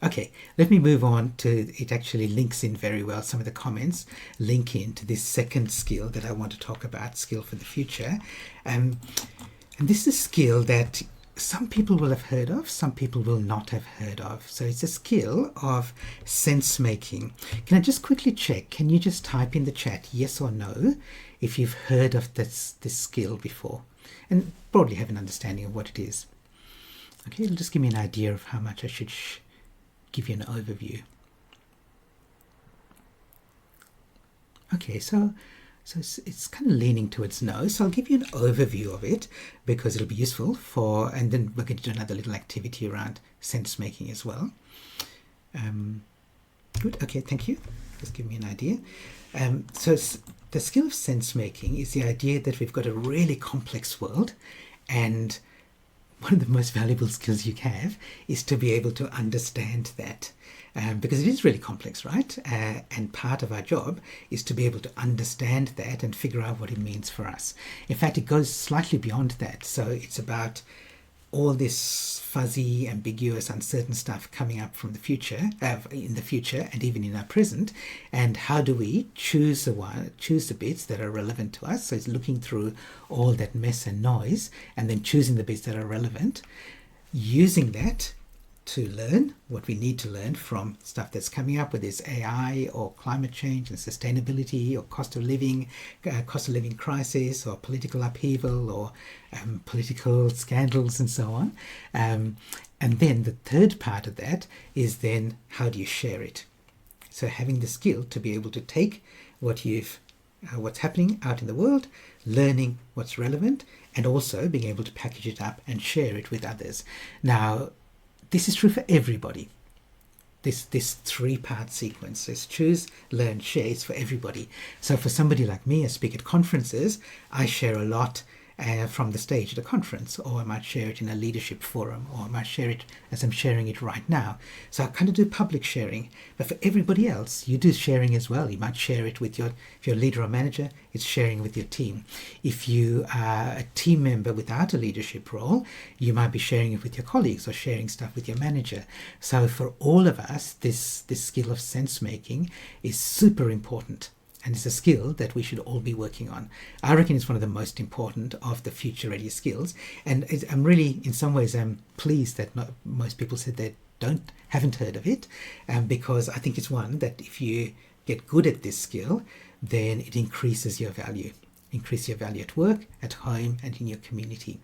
Okay, let me move on to, it actually links in very well. Some of the comments link in to this second skill that I want to talk about, skill for the future. And this is a skill that some people will have heard of, some people will not have heard of. So it's a skill of sense making. Can I just quickly check? Can you just type in the chat yes or no if you've heard of this skill before and broadly have an understanding of what it is? Okay, it'll just give me an idea of how much I should give you an overview. Okay, so it's kind of leaning towards no, so I'll give you an overview of it because it'll be useful for, and then we're going to do another little activity around sense making as well. Good, okay, thank you. Just give me an idea. So the skill of sense making is the idea that we've got a really complex world, and one of the most valuable skills you have is to be able to understand that, because it is really complex, right? And part of our job is to be able to understand that and figure out what it means for us. In fact, it goes slightly beyond that. So it's about all this fuzzy, ambiguous, uncertain stuff coming up from the future, in the future, and even in our present. And how do we choose the bits that are relevant to us? So it's looking through all that mess and noise, and then choosing the bits that are relevant, using that to learn what we need to learn from stuff that's coming up, whether it's AI or climate change and sustainability or cost of living crisis or political upheaval or political scandals and so on. And then the third part of that is then how do you share it? So having the skill to be able to take what what's happening out in the world, learning what's relevant, and also being able to package it up and share it with others. Now, this is true for everybody. This three-part sequence, this choose, learn, share, is for everybody. So for somebody like me, I speak at conferences, I share a lot from the stage at a conference, or I might share it in a leadership forum, or I might share it as I'm sharing it right now. So I kind of do public sharing. But for everybody else, you do sharing as well. You might share it with if you're a leader or manager, it's sharing with your team. If you are a team member without a leadership role, you might be sharing it with your colleagues or sharing stuff with your manager. So for all of us, this skill of sense making is super important. And it's a skill that we should all be working on. I reckon it's one of the most important of the future-ready skills. And I'm really, in some ways, I'm pleased that not most people said they haven't heard of it, because I think it's one that if you get good at this skill, then it increases your value. Increase your value at work, at home, and in your community.